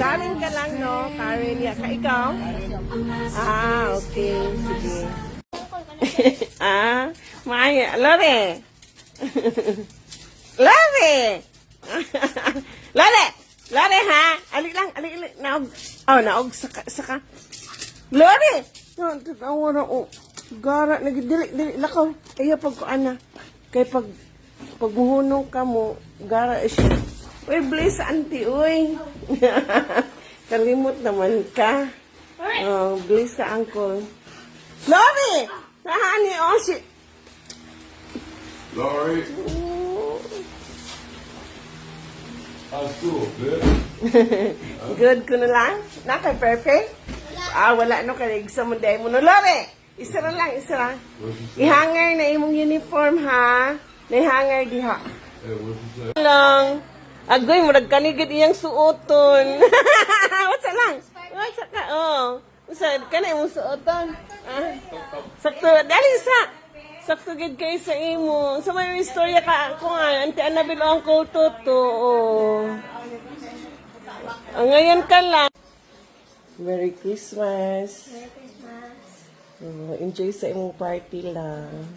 Karen ka lang, no? Karen, ya. Ka ikaw? Ah, okay. Sige. Maya. Lore! Lore! Lore! Lore, ha? Ali lang, ali. Naog. Oh, naog. Saka. Lore! Tawa na, oh. Gara, dili, lakaw. Kaya pag ana. Kaya pag muhunong ka mo, gara siya. Uy, bless, auntie, uy. Kalimot naman ka. Oh, bless ka, uncle. Lori! Nahani, oh, shit. Laurie, how's school? Good? Good ko na lang? Naka-perfect? Wala no, kaya exam mo dahil mo. No, Lori! Isa lang. What'd you say? Ihanger na imong uniform, ha? Naihanger diha. Hey, what'd you say? Lang. Agoy, murag kanigid iyang suoton. What's lang? What's ka? Oh. Usa kanay imong suoton. Sakto, dali sa. Sakto gid kay sa imo. Sa may istorya ka ako nga, Auntie Annabel o Uncle Toto. Oh. Ngayon ka lang. Merry Christmas. Merry Christmas. Oh, enjoy sa imong party lang.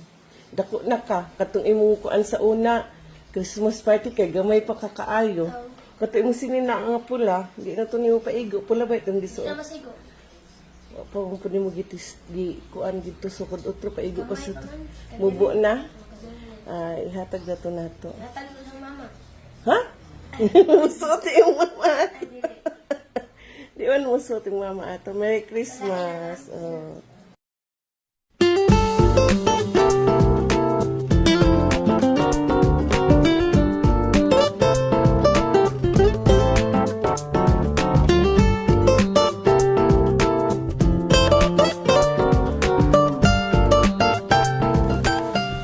Dako na ka, katong imong kuan sa una. Christmas party kay gamay pa kakaayo. Kato imong sinina nga pula, di na to nimo paigo. Pula ba itong diso? Sino masigo? Pa mo pud mo gitis di kuan dito sukod otro paigo pa sa to. Mubo na. Ihatag na to nato. Natalo ng mama. Ha? Musuot yung mama. Di man musuot yung mama ato. Merry Christmas. Oh.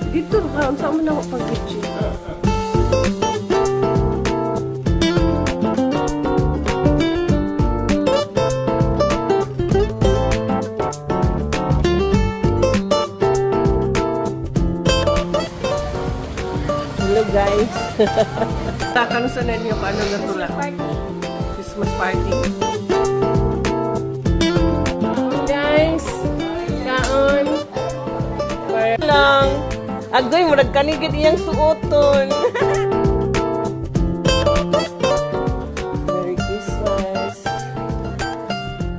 Dito ka, saan mo na ako pag-gitsi? Hello guys. Takanusan na niyo kung ano natula. Christmas party. Guys, kaon. Para lang. Agoy, murag kanigid iyang suoton. Merry Christmas.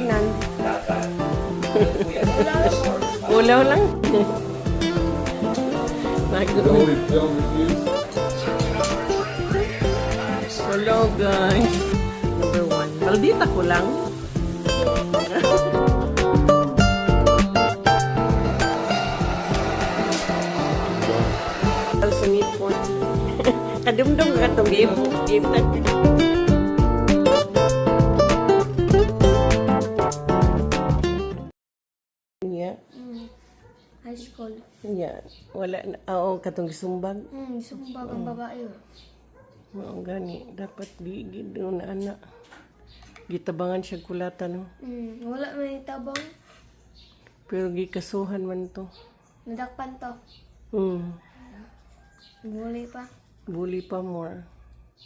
Nan. Ulaw lang. Only film reviews? Hello guys. Number 1. Maldita ko lang. Sa ngipon. Kadumdum ka itong game na. Yeah. High school. Yeah. Wala na. Oo, katong gisumbag. Sumbag ang babae. Oo, gani. Dapat di doon na anak. Gitabangan siya kulatan, no? Wala may tabang. Pero gikasuhan man to. Nadakpan to. Bully pa. Bully pa more.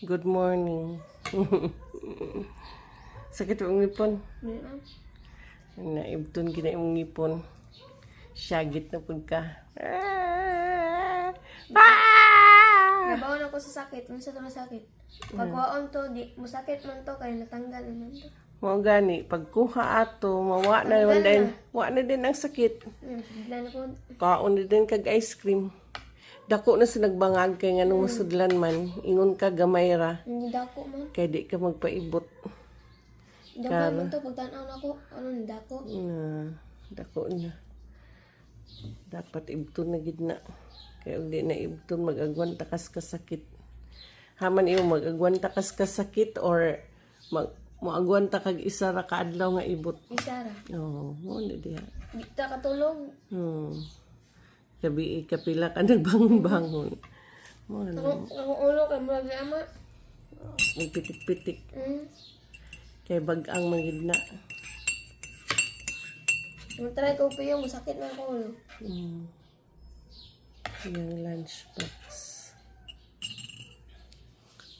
Good morning. Sakit ang ngipon. Hindi ma'am. Naibton gina yung ngipon. Syagit na pud ka. Nabaon ako sa sakit. Unsa to masakit? Pagwaon to, di musakit man to kay natanggal naman to. Mao gani pagkuha ato mawa na naman din. Wa na din ang sakit. Bigla na ko. Kaon na din kag ice cream. Dako na sa nagbangag kay nganong masudlan man. Ingon ka gamay ra. Hindi dako man. Kay di ka magpaibot. Dako man to pagtan-aw na ko. Ano ni dako? Dako na. Dapat ibton na gid na. Kaya ug di na ibton mag-agwan takas ka sakit. Haman iyo mag-agwan takas ka sakit or moagwan ta kag isa ra ka adlaw nga ibot. Isara. Oo, mo na diha. Di ta katulong. Gabi kapila ka nagbangon-bangon. Mo na. Ang ulo kay murag ama. Pitik-pitik. Kay bag-ang mangidna. Nung try ko pa yung masakit man ko ulo. Yung lunchbox.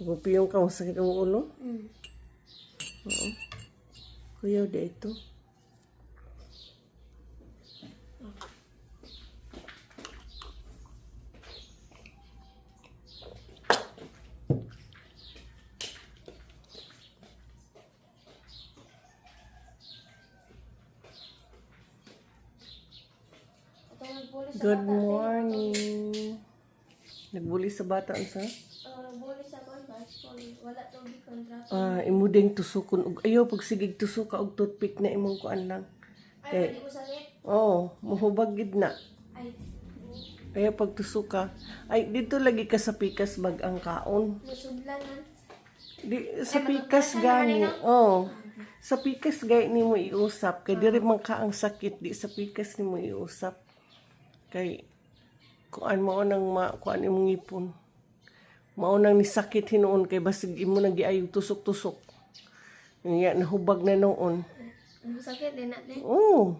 Gupiyong ka, masakit ang ulo? Oo. Kuyaw di ito. Ito nagbuli sa Good bata. morning. Nagbuli sa bata unsa? Nagbuli sa school. Wala tubig kontra. Imudeng tusukon og ayaw pag sigig tusuka og toothpick na imong kuan lang. Ay, pwede ko sakit. Mahubag gid na. Ay, Kaya pag tusuka, ay dito lagi ka sa pikas bag ang kaon. nasudlanan. Di sa pikas gani. Sa pikas gay nimo iusap kay diri man ka ang sakit di sa pikas nimo iusap. Kay kuan mo nang kuan imong ngipon. Mao nang ni sakit hinuon kay basig imo nang giayog tusok-tusok. Nga nahubag na noon. Sakit din natin. Oo.